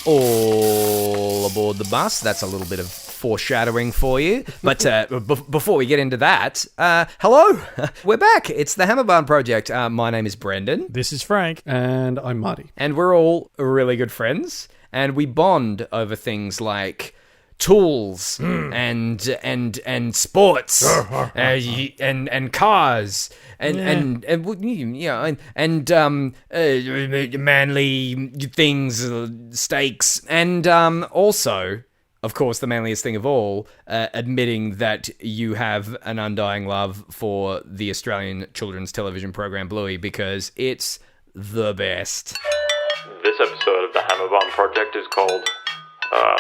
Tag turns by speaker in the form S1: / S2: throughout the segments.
S1: all aboard the bus. That's a little bit of foreshadowing for you. But before we get into that, hello, we're back. It's the Hammerbarn Project. My name is Brendan.
S2: This is Frank.
S3: And I'm Marty.
S1: And we're all really good friends. And we bond over things like tools and sports and cars and manly things, steaks, and also, of course, the manliest thing of all, admitting that you have an undying love for the Australian children's television program Bluey, because it's the best.
S4: This episode of the Hammerbarn Project is called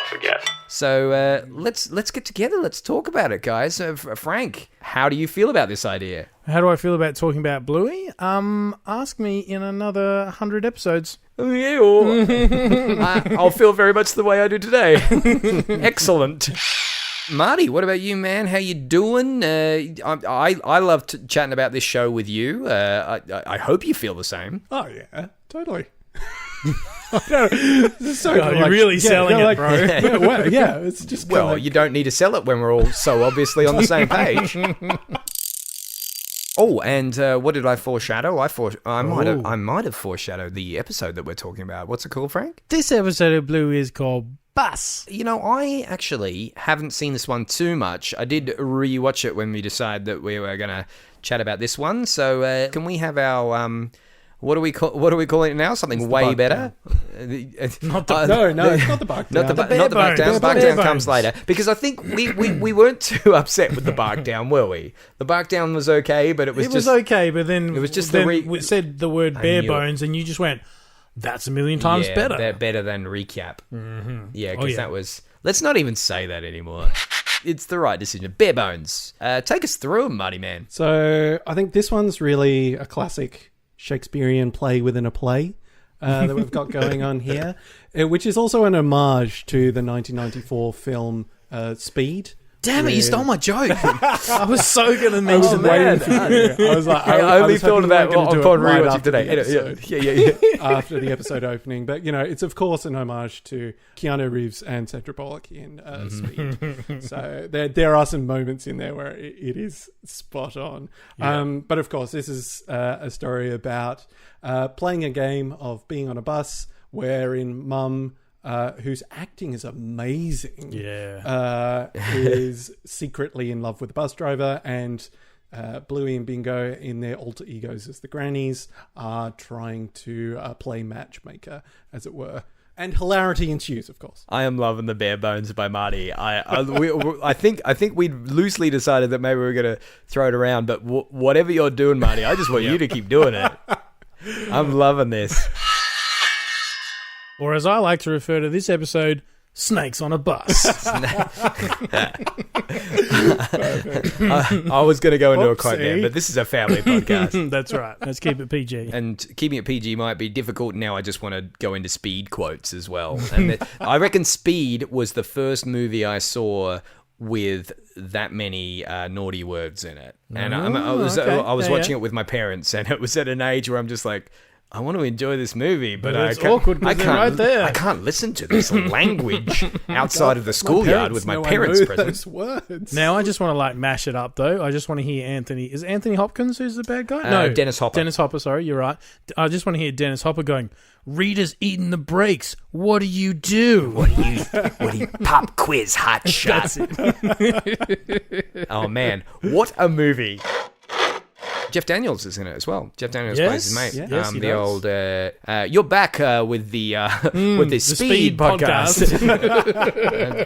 S4: Forget.
S1: So let's get together. Let's talk about it, guys. Frank, how do you feel about this idea?
S2: How do I feel about talking about Bluey? Ask me in another 100 episodes.
S1: I'll feel very much the way I do today. Excellent. Marty, what about you, man? How you doing? I love chatting about this show with you. I hope you feel the same.
S3: Oh, yeah, totally.
S2: You're really selling it, bro.
S3: It's just
S1: you don't need to sell it when we're all so obviously on the same page. Oh, and what did I foreshadow? I might have foreshadowed the episode that we're talking about. What's it called, Frank?
S2: This episode of Bluey is called Bus.
S1: You know, I actually haven't seen this one too much. I did rewatch it when we decided that we were going to chat about this one. So can we have our what are we calling it now? Something way better.
S3: It's not the bark down.
S1: Not the bark down. The bark down comes later, because I think we weren't too upset with the bark down, were we? The bark down was okay, but it was
S2: okay. But then
S1: it was just
S2: we said the word bare bones, and you just went, "That's a million times better."
S1: Better than recap.
S2: Mm-hmm.
S1: Yeah, because that was. Let's not even say that anymore. It's the right decision. Bare bones. Take us through them, Marty man.
S3: So I think this one's really a classic Shakespearean play within a play that we've got going on here, which is also an homage to the 1994 film Speed.
S2: Damn it, you stole my joke. I was so going to mention
S3: that. I was like,
S1: I only thought of that upon rewatching today.
S3: Yeah. After the episode opening. But, you know, it's of course an homage to Keanu Reeves and Sandra Bullock in Speed. So there are some moments in there where it is spot on. Yeah. But of course, this is a story about playing a game of being on a bus wherein Mum, whose acting is amazing, is secretly in love with the bus driver, and Bluey and Bingo, in their alter egos as the Grannies, are trying to play matchmaker, as it were. And hilarity ensues, of course.
S1: I am loving the bare bones by Marty. I think we loosely decided that maybe we were going to throw it around, but whatever you're doing, Marty, I just want you to keep doing it. I'm loving this.
S2: Or as I like to refer to this episode, snakes on a bus.
S1: I was going to go into a quote there, but this is a family podcast.
S2: That's right. Let's keep it PG.
S1: And keeping it PG might be difficult. Now I just want to go into Speed quotes as well. And I reckon Speed was the first movie I saw with that many naughty words in it. And I was watching it with my parents, and it was at an age where I'm just like, I want to enjoy this movie, but
S2: it's awkward because they're right there.
S1: I can't listen to this language outside of the schoolyard with my parents present.
S3: Words.
S2: Now I just want to mash it up though. I just want to hear Anthony. Is Anthony Hopkins who's the bad guy?
S1: No, Dennis Hopper.
S2: Dennis Hopper. Sorry, you're right. I just want to hear Dennis Hopper going, "Rita's eating the brakes. What do you do?
S1: What do you pop quiz hot shot?" Oh man, what a movie! Jeff Daniels is in it as well. Jeff Daniels plays his mate.
S2: Yes, he
S1: the
S2: does.
S1: old. You're back with the with the Speed podcast.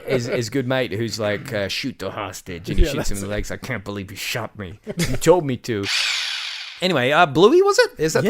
S1: His good mate who's like, shoot the hostage, and he shoots him in the legs. I can't believe you shot me. You told me to. Anyway, Bluey, was it? Is that
S2: the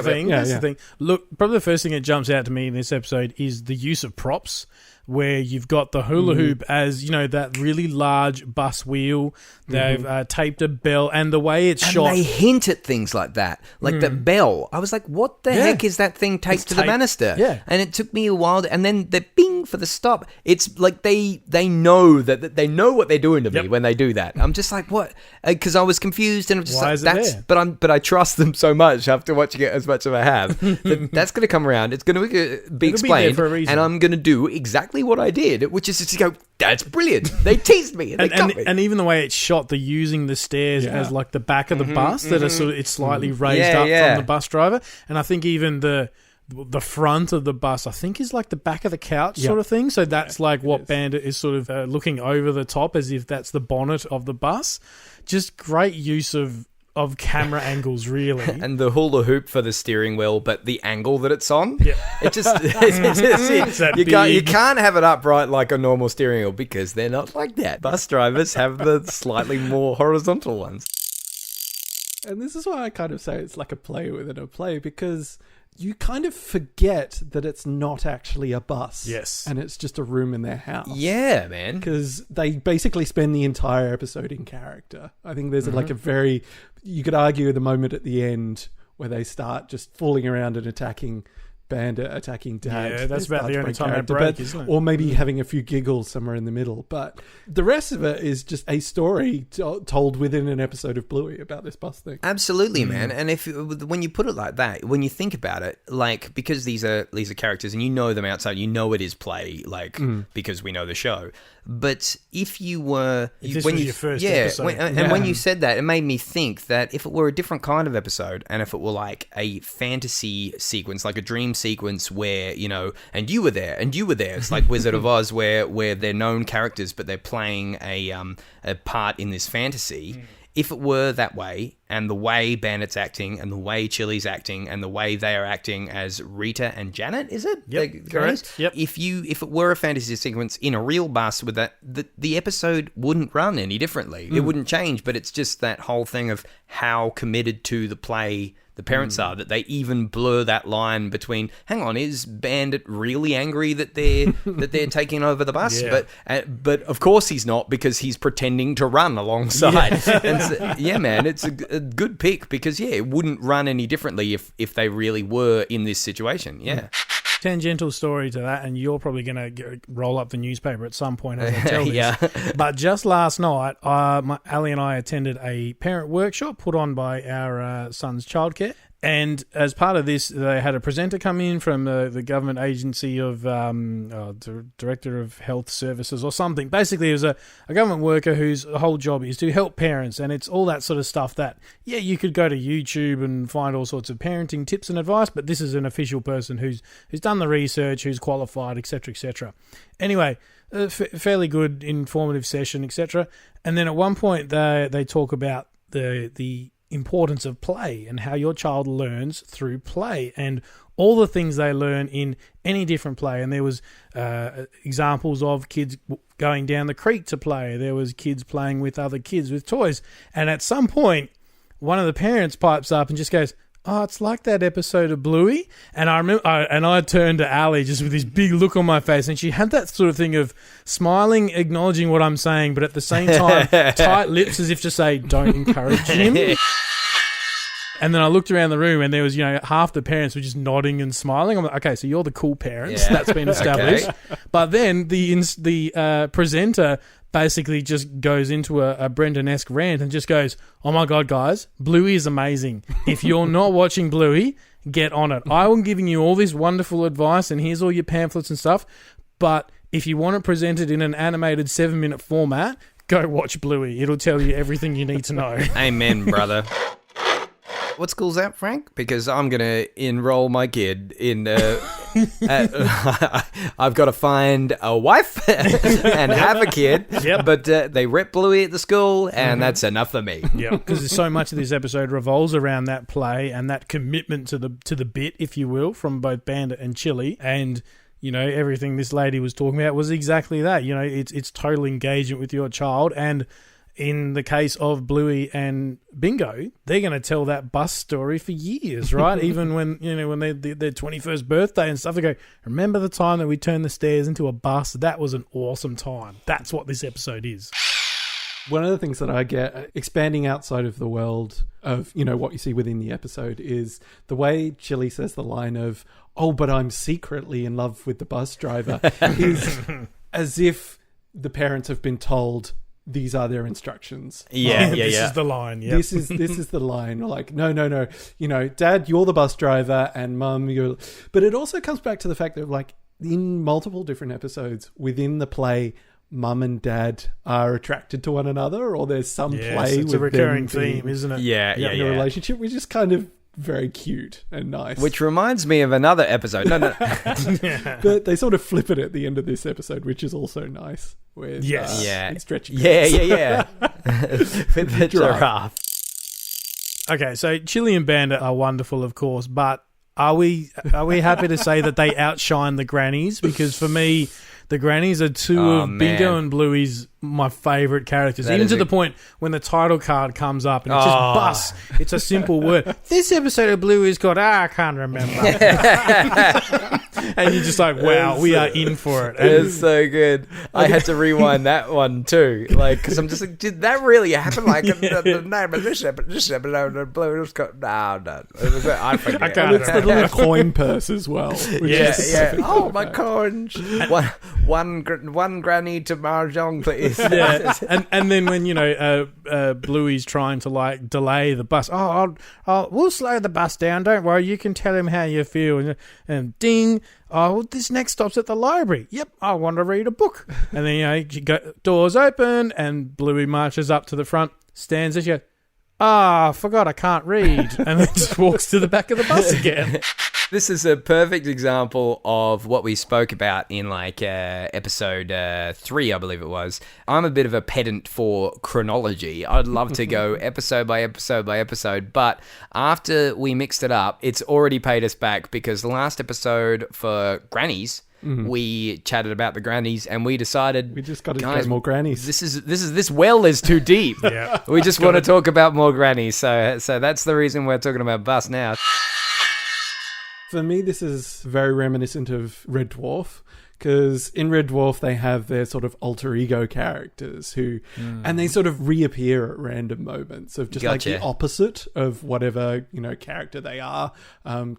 S2: thing? That's the thing. Look, probably the first thing that jumps out to me in this episode is the use of props. where you've got the hula hoop as, that really large bus wheel. They've taped a bell, and the way it's shot.
S1: And they hint at things like that. Like the bell. I was like, what the heck is that thing taped to the banister?
S2: Yeah.
S1: And it took me a while, and then the bing for the stop. It's like they know that they know what they're doing to me when they do that. I'm just like, what? Because I was confused, and I'm just
S2: Why
S1: like,
S2: is it there?
S1: But I trust them so much after watching it as much as I have. That's going to come around. It's going to be explained,
S2: for a reason.
S1: and I'm going to do exactly what I did, which is just to go, that's brilliant. They teased me. They got me.
S2: And even the way it's shot, they're using the stairs as like the back of the bus that are sort of, it's slightly raised up from the bus driver. And I think even the front of the bus, I think, is like the back of the couch sort of thing. So that's like what Bandit is sort of looking over the top, as if that's the bonnet of the bus. Just great use of camera angles, really.
S1: And the hula hoop for the steering wheel, but the angle that it's on, it just you can't have it upright like a normal steering wheel, because they're not like that. Bus drivers have the slightly more horizontal ones.
S3: And this is why I kind of say it's like a play within a play, because you kind of forget that it's not actually a bus.
S2: Yes.
S3: And it's just a room in their house.
S1: Yeah, man.
S3: Because they basically spend the entire episode in character. I think there's like a very... You could argue the moment at the end where they start just fooling around and attacking Bandit, attacking Dad.
S2: Yeah, that's about the only time they break, isn't it?
S3: Or maybe having a few giggles somewhere in the middle. But the rest of it is just a story told within an episode of Bluey about this bus thing.
S1: Absolutely, man. And when you put it like that, when you think about it, like, because these are characters and you know them outside, you know it is play, like, because we know the show. But if you were...
S2: This was your first episode.
S1: When you said that, it made me think that if it were a different kind of episode, and if it were like a fantasy sequence, like a dream sequence where, and you were there, it's like Wizard of Oz, where they're known characters, but they're playing a part in this fantasy. If it were that way, and the way Bandit's acting, and the way Chili's acting, and the way they are acting as Rita and Janet, is it?
S2: Yep, correct. Yep.
S1: If it were a fantasy sequence in a real bus with that, the episode wouldn't run any differently. It wouldn't change, but it's just that whole thing of how committed to the play the parents are, that they even blur that line between, hang on, is Bandit really angry that they're taking over the bus?
S2: Yeah.
S1: But of course he's not, because he's pretending to run alongside. Yeah, man, it's a good pick, because it wouldn't run any differently if they really were in this situation. Yeah.
S2: Tangential story to that, and you're probably going to roll up the newspaper at some point as I tell this.
S1: Yeah.
S2: But just last night, Ali and I attended a parent workshop put on by our son's childcare. And as part of this, they had a presenter come in from the government agency of Director of Health Services or something. Basically, it was a government worker whose whole job is to help parents, and it's all that sort of stuff that, you could go to YouTube and find all sorts of parenting tips and advice, but this is an official person who's done the research, who's qualified, etc., etc. Anyway, a fairly good informative session, etc. And then at one point, they talk about the importance of play and how your child learns through play and all the things they learn in any different play. And there was examples of kids going down the creek to play. There was kids playing with other kids with toys. And at some point, one of the parents pipes up and just goes, "Oh, it's like that episode of Bluey." And I remember, I turned to Ali just with this big look on my face, and she had that sort of thing of smiling, acknowledging what I'm saying, but at the same time, tight lips as if to say, "Don't encourage him." And then I looked around the room, and there was, half the parents were just nodding and smiling. I'm like, okay, so you're the cool parents. Yeah. That's been established. Okay. But then the presenter basically just goes into a Brendan-esque rant and just goes, "Oh my God, guys, Bluey is amazing. If you're not watching Bluey, get on it. I'm giving you all this wonderful advice, and here's all your pamphlets and stuff. But if you want it presented in an animated 7-minute format, go watch Bluey. It'll tell you everything you need to know."
S1: Amen, brother. What school's that, Frank? Because I'm going to enroll my kid in... I've got to find a wife and have a kid. Yep. But they rep Bluey at the school, and that's enough for me.
S2: Yeah, because so much of this episode revolves around that play and that commitment to the bit, if you will, from both Bandit and Chili. And... everything this lady was talking about was exactly that. It's total engagement with your child. And in the case of Bluey and Bingo, they're going to tell that bus story for years, right? Even when their 21st birthday and stuff, they go, remember the time that we turned the stairs into a bus? That was an awesome time. That's what this episode is.
S3: One of the things that I get expanding outside of the world of, what you see within the episode is the way Chili says the line of, oh, but I'm secretly in love with the bus driver is as if the parents have been told these are their instructions.
S2: This is the line. Yep.
S3: This is the line. Like, no. Dad, you're the bus driver, and Mum, you're. But it also comes back to the fact that, like, in multiple different episodes within the play, Mum and Dad are attracted to one another, or there's some play.
S2: It's
S3: with
S2: a recurring
S3: them
S2: theme, isn't it?
S1: Yeah.
S3: The relationship, which is kind of very cute and nice.
S1: Which reminds me of another episode. No.
S3: But they sort of flip it at the end of this episode, which is also nice. With,
S1: it's
S3: stretching.
S1: Yeah. With the giraffe.
S2: Okay, so Chili and Bandit are wonderful, of course, but are we happy to say that they outshine the Grannies? Because for me, the Grannies are two of Bingo and Bluey's my favourite characters. Even to the point when the title card comes up and it's just bus. It's a simple word. This episode of Bluey is called, I can't remember. And you're just like, wow, we are in for it.
S1: It's so good. I had to rewind that one too. Like, because I'm just like, did that really happen? Like, the name of this episode, the Bluey was called, no. I forget.
S2: I can't
S3: It's the little coin purse as well.
S1: Yeah. Oh, my coins. One granny to mahjong, please.
S2: Yeah, and then when Bluey's trying to like delay the bus, we'll slow the bus down. Don't worry, you can tell him how you feel. And ding, this next stop's at the library. Yep, I want to read a book. And then doors open and Bluey marches up to the front, stands there, she goes, forgot I can't read, and then just walks to the back of the bus again.
S1: This is a perfect example of what we spoke about in episode 3, I believe it was. I'm a bit of a pedant for chronology. I'd love to go episode by episode by episode, but after we mixed it up, it's already paid us back because the last episode for Grannies, we chatted about the Grannies and we decided
S3: we just got to go more Grannies.
S1: This well is too deep.
S2: Yeah,
S1: we just want to talk about more Grannies. So that's the reason we're talking about Bus now.
S3: For me, this is very reminiscent of Red Dwarf, because in Red Dwarf they have their sort of alter ego characters who, and they sort of reappear at random moments of just like the opposite of whatever character they are.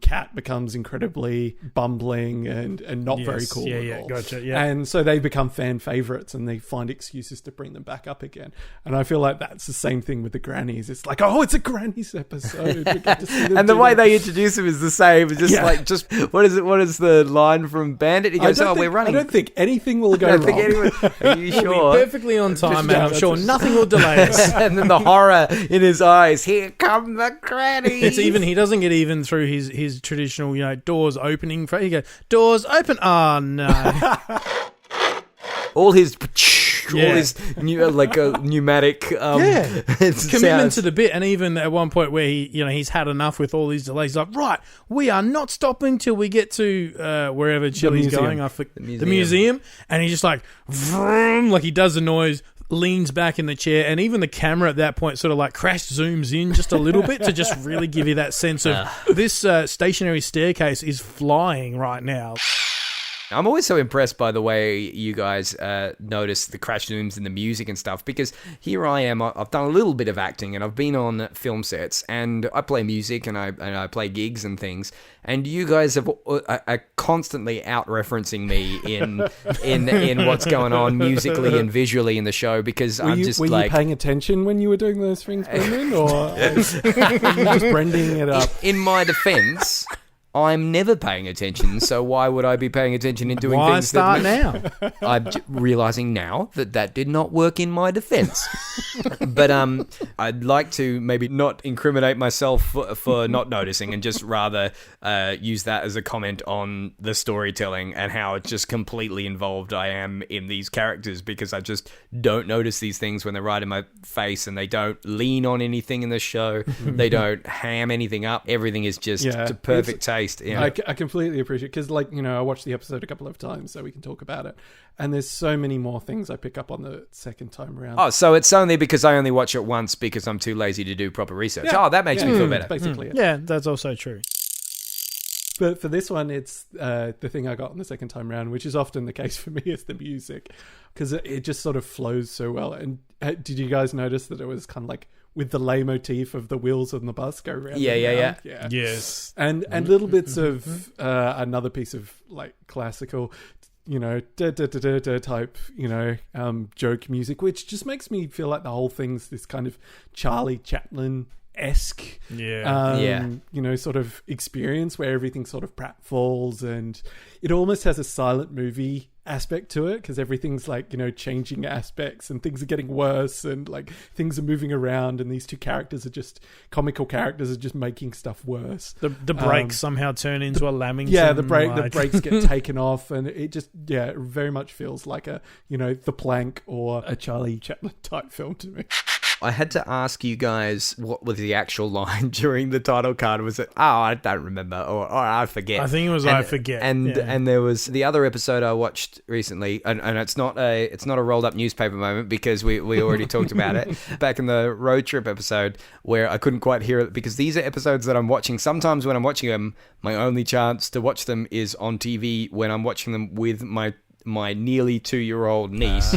S3: Cat becomes incredibly bumbling and not very cool at all.
S2: Gotcha. Yeah,
S3: and so they become fan favorites, and they find excuses to bring them back up again. And I feel like that's the same thing with the Grannies. It's like, it's a Grannies episode. We get to see them
S1: and the way they introduce them is the same. Just what is it? What is the line from Bandit? He goes, we're running.
S3: I don't think anything will go wrong.
S1: Are you sure?
S2: We'll be perfectly on time, and I'm sure nothing will delay us.
S1: And then the horror in his eyes. Here come the Grannies.
S2: It's even. He doesn't get even through his traditional, doors opening. He goes, doors open. Oh no!
S1: all his pneumatic
S2: commitment to the bit. And even at one point where he's had enough with all these delays, he's like, right, we are not stopping till we get to wherever Chili's going. The museum. And he's just like, vroom, like he does the noise, leans back in the chair, and even the camera at that point sort of like crash zooms in just a little bit to just really give you that sense of this stationary staircase is flying right now.
S1: I'm always so impressed by the way you guys notice the crash zooms and the music and stuff, because here I am, I've done a little bit of acting and I've been on film sets and I play music and I play gigs and things, and you guys are constantly out-referencing me in what's going on musically and visually in the show, because
S3: were you paying attention when you were doing those things, Brendan, or were you just branding it up?
S1: In my defense, I'm never paying attention, so why would I be paying attention in doing
S2: why
S1: things?
S2: Why start now?
S1: I'm realising now that did not work in my defence. But I'd like to maybe not incriminate myself for not noticing, and just rather use that as a comment on the storytelling and how just completely involved I am in these characters, because I just don't notice these things when they're right in my face, and they don't lean on anything in the show. They don't ham anything up. Everything is just to perfect taste. taste. Yeah.
S3: I completely appreciate, because I watched the episode a couple of times so we can talk about it, and there's so many more things I pick up on the second time around.
S1: Oh, so it's only because I only watch it once because I'm too lazy to do proper research.
S3: Yeah.
S1: Oh, that makes me feel better.
S3: Basically,
S2: Yeah, that's also true.
S3: But for this one, it's the thing I got on the second time round, which is often the case for me, is the music, because it just sort of flows so well. And did you guys notice that it was kind of like with the leitmotif of the wheels on the bus go round?
S1: Yeah.
S2: Yes.
S3: And little bits of another piece of like classical, type, joke music, which just makes me feel like the whole thing's this kind of Charlie Chaplin-esque, sort of experience where everything sort of pratfalls, and it almost has a silent movie aspect to it, because everything's like, changing aspects and things are getting worse and like things are moving around, and these two comical characters are just making stuff worse.
S2: The brakes somehow turn into a Lamington.
S3: Yeah, the brakes get taken off, and it just it very much feels like a The Plank or a Charlie Chaplin type film to me.
S1: I had to ask you guys what was the actual line during the title card. Was it, I don't remember, or I forget.
S2: I think it was I forget.
S1: And there was the other episode I watched recently, and it's not a rolled up newspaper moment because we already talked about it back in the road trip episode where I couldn't quite hear it, because these are episodes that I'm watching. Sometimes when I'm watching them, my only chance to watch them is on TV when I'm watching them with my nearly 2-year-old niece,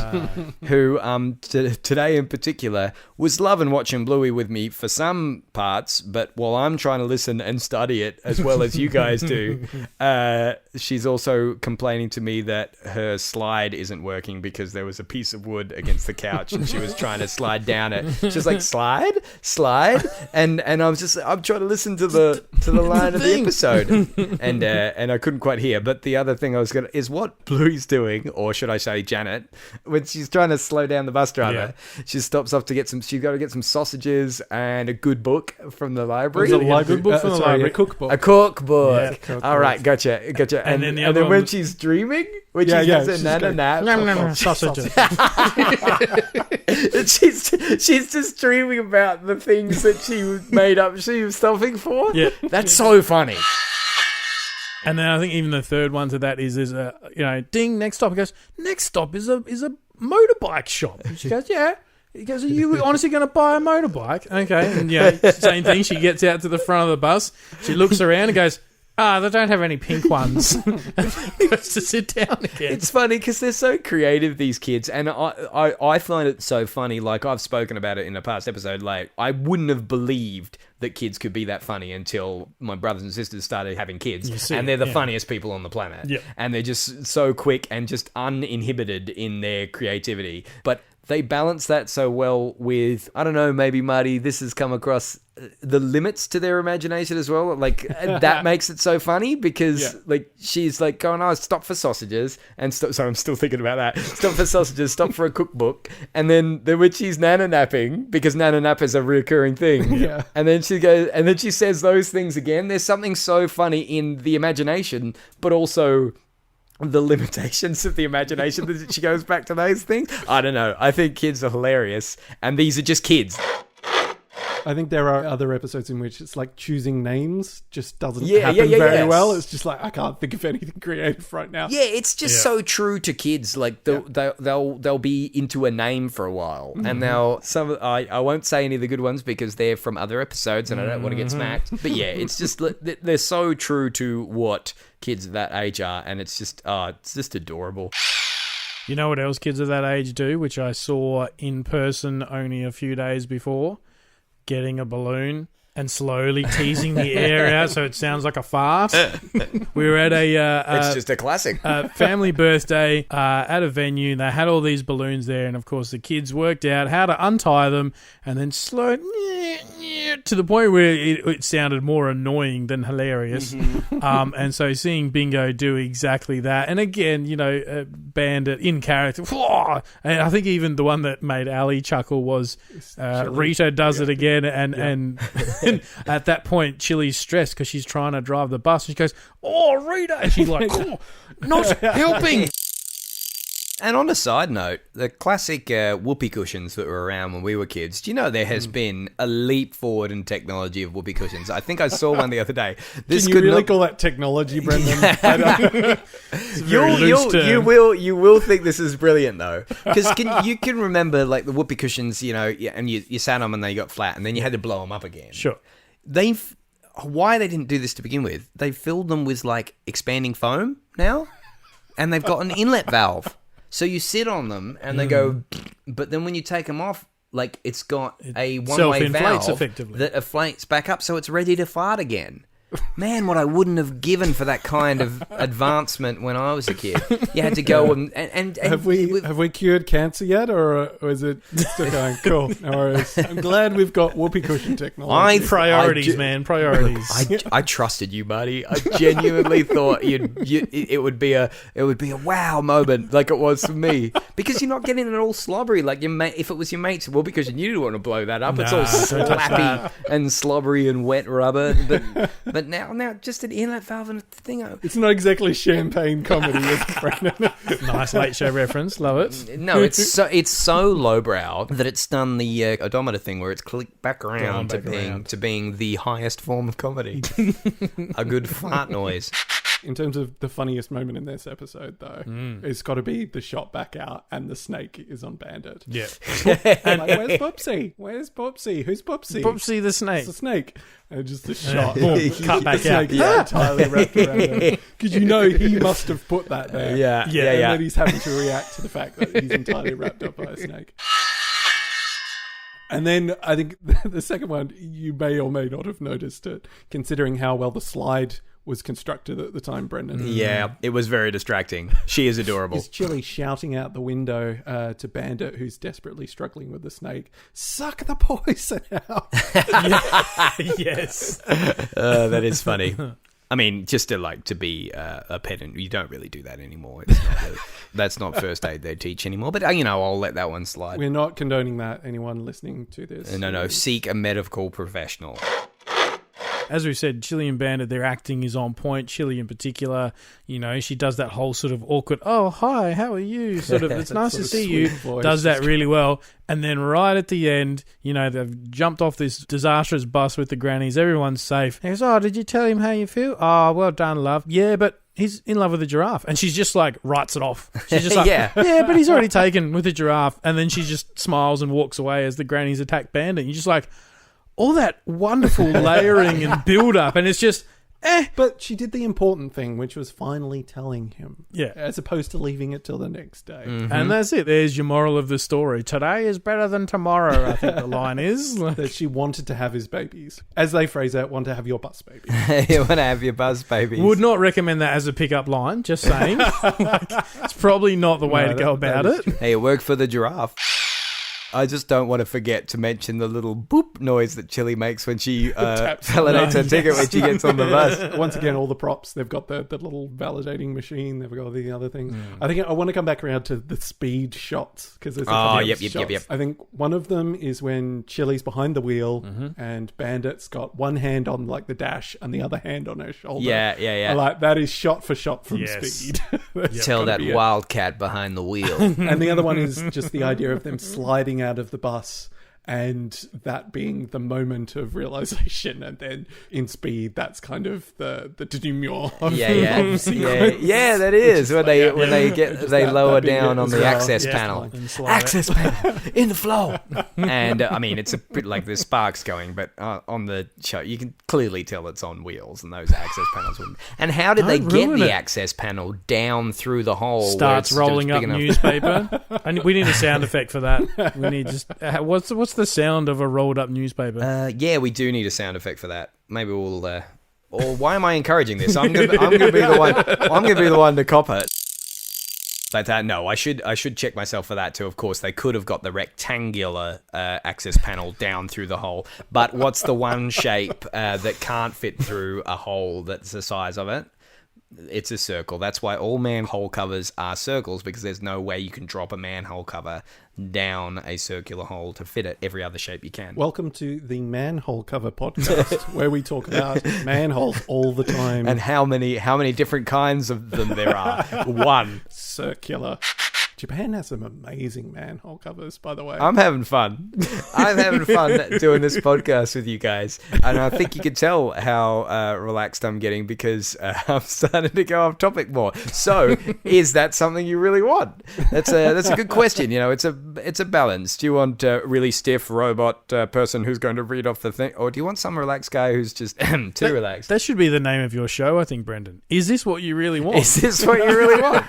S1: who today in particular was loving watching Bluey with me for some parts, but while I'm trying to listen and study it as well as you guys do, she's also complaining to me that her slide isn't working because there was a piece of wood against the couch and she was trying to slide down it. She's like, slide, and I'm trying to listen to the line of the episode, and I couldn't quite hear. But the other thing is what Bluey's doing, or should I say Janet, when she's trying to slow down the bus driver, she stops off to get she's got to get some sausages and a good book from the library.
S3: A good book from the library. A cookbook.
S1: A cookbook.
S3: Yeah, cookbook.
S1: All right, gotcha. And then when she's dreaming, when she has a nana nap,
S2: sausages.
S1: she's just dreaming about the things that she made up she was stopping for.
S2: Yeah.
S1: That's so funny.
S2: And then I think even the third one to that is ding, next stop. He goes, next stop is a motorbike shop. And she goes, yeah. He goes, are you honestly going to buy a motorbike? Okay. And same thing. She gets out to the front of the bus. She looks around and goes, they don't have any pink ones. Goes to sit down again.
S1: It's funny because they're so creative, these kids, and I find it so funny. Like, I've spoken about it in a past episode. Like, I wouldn't have believed that kids could be that funny until my brothers and sisters started having kids, and they're the funniest people on the planet.
S2: Yep.
S1: And they're just so quick and just uninhibited in their creativity. But they balance that so well with, I don't know, maybe Marty, this has come across, the limits to their imagination as well. Like, that makes it so funny because like she's like going, stop for sausages, and so I'm still thinking about that. Stop for sausages, stop for a cookbook, and then when she's nana napping, because nana nap is a recurring thing. And then she goes, and then she says those things again. There's something so funny in the imagination, but also the limitations of the imagination that she goes back to those things. I don't know. I think kids are hilarious, and these are just kids.
S3: I think there are other episodes in which it's like choosing names just doesn't happen very well. It's just like, I can't think of anything creative right now.
S1: Yeah, it's just so true to kids. Like they'll be into a name for a while, and now I won't say any of the good ones because they're from other episodes, and I don't want to get smacked. But yeah, it's just they're so true to what kids of that age are, and it's just adorable.
S2: You know what else kids of that age do, which I saw in person only a few days before? Getting a balloon and slowly teasing the air out so it sounds like a fart. We were at
S1: it's just a classic
S2: family birthday at a venue. They had all these balloons there, and of course the kids worked out how to untie them and then slow to the point where it sounded more annoying than hilarious. And so seeing Bingo do exactly that, and again, Bandit in character, and I think even the one that made Ali chuckle was Rita does it again, and at that point Chili's stressed because she's trying to drive the bus, and she goes, "Oh, Rita," and she's like, "Oh, not helping."
S1: And on a side note, the classic whoopee cushions that were around when we were kids, do you know there has been a leap forward in technology of whoopee cushions? I think I saw one the other day.
S3: Can you really call that technology, Brendan?
S1: You will think this is brilliant though, because you can remember like the whoopee cushions, you know, and you sat on them and they got flat, and then you had to blow them up again.
S2: Sure.
S1: Why they didn't do this to begin with? They filled them with like expanding foam now, and they've got an inlet valve. So you sit on them and they go, but then when you take them off, like it's got a one-way valve
S2: effectively.
S1: that inflates back up, so it's ready to fart again. Man, what I wouldn't have given for that kind of advancement when I was a kid. You had to go and
S3: have we cured cancer yet, or is it still going? Cool. No worries. I'm glad we've got whoopee cushion technology.
S2: Priorities.
S1: I trusted you, buddy. I genuinely thought it would be a wow moment, like it was for me, because you're not getting it all slobbery like your mate. If it was your mate's whoopee cushion, you didn't want to blow that up. It's all slappy and slobbery and wet rubber, but now just an inlet valve and a thing.
S3: It's not exactly champagne comedy, is it, Brendan?
S2: Nice Late Show reference. Love it.
S1: No, it's so lowbrow that it's done the odometer thing where it's clicked back around to being the highest form of comedy. A good fart noise.
S3: In terms of the funniest moment in this episode, though, it's got to be the shot back out and the snake is on Bandit.
S2: Yeah.
S3: And like, where's Popsy? Where's Popsy? Who's Popsy?
S2: Popsy the snake.
S3: It's the snake. And just the shot.
S2: Cut back out.
S3: Entirely wrapped around him. Because you know he must have put that there.
S1: Yeah.
S3: And then he's having to react to the fact that he's entirely wrapped up by a snake. And then I think the second one, you may or may not have noticed it, considering how well the slide was constructed at the time, Brendan.
S1: Yeah, it was very distracting. She is adorable.
S3: Is Chili shouting out the window to Bandit, who's desperately struggling with the snake, "Suck the poison out."
S2: Yes.
S1: That is funny. I mean, just to be a pedant, you don't really do that anymore. It's not really, that's not first aid they teach anymore. But, I'll let that one slide.
S3: We're not condoning that. Anyone listening to this?
S1: No. Seek a medical professional.
S2: As we said, Chili and Bandit, their acting is on point. Chili in particular, she does that whole sort of awkward, "Oh, hi, how are you?" Sort of, it's nice to see you.
S3: Voice.
S2: Does that really well. And then right at the end, they've jumped off this disastrous bus with the Grannies. Everyone's safe. He goes, "Oh, did you tell him how you feel?" "Oh, well done, love." "Yeah, but he's in love with the giraffe." And she's just like, writes it off. She's just like, yeah, but he's already taken with the giraffe. And then she just smiles and walks away as the Grannies attack Bandit. You're just like, all that wonderful layering and build-up, and it's just,
S3: But she did the important thing, which was finally telling him.
S2: Yeah.
S3: As opposed to leaving it till the next day.
S2: Mm-hmm. And that's it. There's your moral of the story. Today is better than tomorrow, I think the line is.
S3: That she wanted to have his babies. As they phrase it, want to have your bus baby.
S1: You want to have your buzz babies.
S2: Would not recommend that as a pickup line, just saying. It's probably not the way to go about it.
S1: Hey, it worked for the giraffe. I just don't want to forget to mention the little boop noise that Chili makes when she validates her ticket when she gets on the bus.
S3: Once again, all the props. They've got the little validating machine. They've got all the other things. I think I want to come back around to the speed shots. Because there's a couple of shots. I think one of them is when Chili's behind the wheel and Bandit's got one hand on like the dash and the other hand on her shoulder.
S1: Yeah.
S3: Like that is shot for shot from Speed.
S1: Tell that wildcat behind the wheel.
S3: And the other one is just the idea of them sliding out of the bus and that being the moment of realization, and then in Speed that's kind of the denouement of
S1: that is when they lower down on the access panel in the flow. And I mean, it's a bit like there's sparks going, but on the show you can clearly tell it's on wheels, and those access panels wouldn't. And how did they get the access panel down through the hole?
S2: Starts rolling up newspaper. And we need a sound effect for that. We need just what's the sound of a rolled up newspaper?
S1: We do need a sound effect for that. Maybe we'll. Or why am I encouraging this? I'm gonna be the one. I'm gonna be the one to cop it. But no, I should check myself for that too. Of course, they could have got the rectangular access panel down through the hole. But what's the one shape that can't fit through a hole that's the size of it? It's a circle. That's why all manhole covers are circles, because there's no way you can drop a manhole cover down a circular hole to fit it every other shape you can.
S3: Welcome to the Manhole Cover podcast, where we talk about manholes all the time.
S1: And how many different kinds of them there are. One.
S3: Circular. Japan has some amazing manhole covers, by the way.
S1: I'm having fun. I'm having fun doing this podcast with you guys. And I think you can tell how relaxed I'm getting because I'm starting to go off topic more. So, is that something you really want? That's a good question. You know, it's a balance. Do you want a really stiff robot person who's going to read off the thing? Or do you want some relaxed guy who's just too relaxed?
S2: That should be the name of your show, I think, Brendan. Is this what you really want?
S1: Is this what you really want?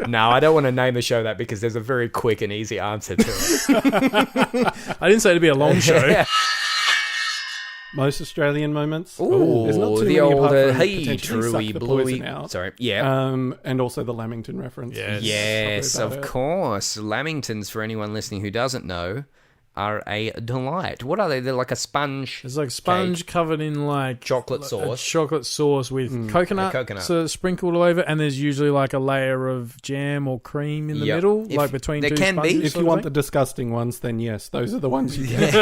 S1: No, I don't want to name the show that because there's a very quick and easy answer to it.
S2: I didn't say it'd be a long show.
S3: Most Australian moments.
S1: Ooh,
S3: There's not too
S1: the
S3: many
S1: old
S3: apart from
S1: hey,
S3: potentially
S1: truly,
S3: Suck the
S1: Bluey.
S3: Poison Out.
S1: Sorry, yeah.
S3: And also the Lamington reference.
S1: Yes,
S3: Sorry about
S1: of
S3: it.
S1: course. Lamingtons, for anyone listening who doesn't know, are a delight. What are they? They're like a sponge.
S2: It's like sponge covered in like
S1: Chocolate
S2: a
S1: sauce.
S2: chocolate sauce with coconut,
S1: coconut.
S2: sort of sprinkled all over, and there's usually like a layer of jam or cream in the
S1: Yep.
S2: middle,
S1: If
S2: like between
S1: there
S2: two
S1: can be.
S2: sponges.
S3: If you want the disgusting ones, then yes, those are the ones you get.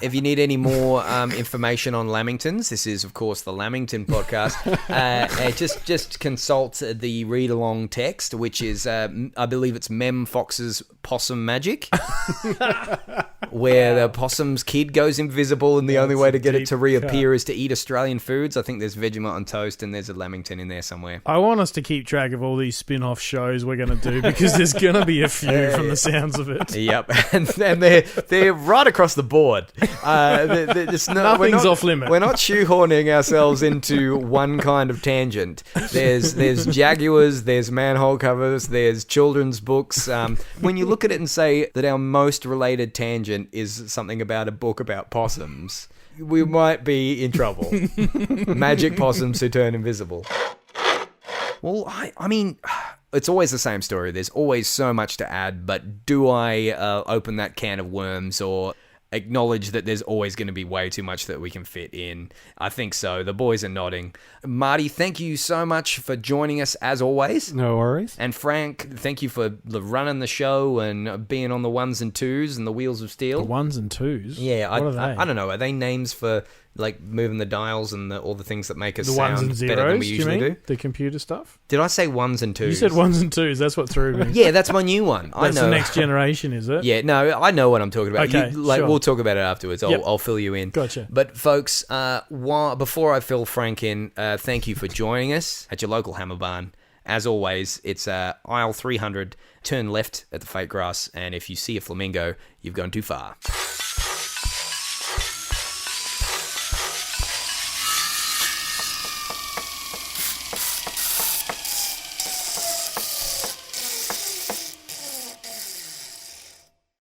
S1: If you need any more information on Lamingtons, this is, of course, the Lamington podcast. Just consult the read-along text, which is, I believe it's Mem Fox's Possum Magic, where the possum's kid goes invisible, and the only way to get it to reappear is to eat Australian foods. I think there's Vegemite on toast, and there's a Lamington in there somewhere.
S2: I want us to keep track of all these spin-off shows we're going to do because there's going to be a few from the sounds of it.
S1: Yep, and they're right across the board.
S2: Nothing's off limit.
S1: We're not shoehorning ourselves into one kind of tangent. There's jaguars, there's manhole covers, there's children's books. When you look at it and say that our most related tangent is something about a book about possums, we might be in trouble. Magic possums who turn invisible. Well, I mean, it's always the same story. There's always so much to add, but do I open that can of worms or acknowledge that there's always going to be way too much that we can fit in? I think so. The boys are nodding. Marty, thank you so much for joining us as always.
S3: No worries.
S1: And Frank, thank you for running the show and being on the ones and twos and the wheels of steel.
S2: The ones and twos?
S1: Yeah,
S2: What are they?
S1: I don't know. Are they names for like moving the dials and all the things that make us
S2: The ones and
S1: sound better than
S2: zeros,
S1: we
S2: do you
S1: usually
S2: mean?
S1: do?
S2: The computer stuff?
S1: Did I say ones and twos?
S2: You said ones and twos. That's what threw me.
S1: Yeah, that's my new one. I
S2: That's
S1: know.
S2: the next generation, is it?
S1: Yeah, no, I know what I'm talking about.
S2: Okay, sure.
S1: We'll talk about it afterwards.
S2: Yep.
S1: I'll fill you in.
S2: Gotcha.
S1: But folks, before I fill Frank in, thank you for joining us at your local Hammerbarn. As always, it's aisle 300. Turn left at the fake grass, and if you see a flamingo, you've gone too far.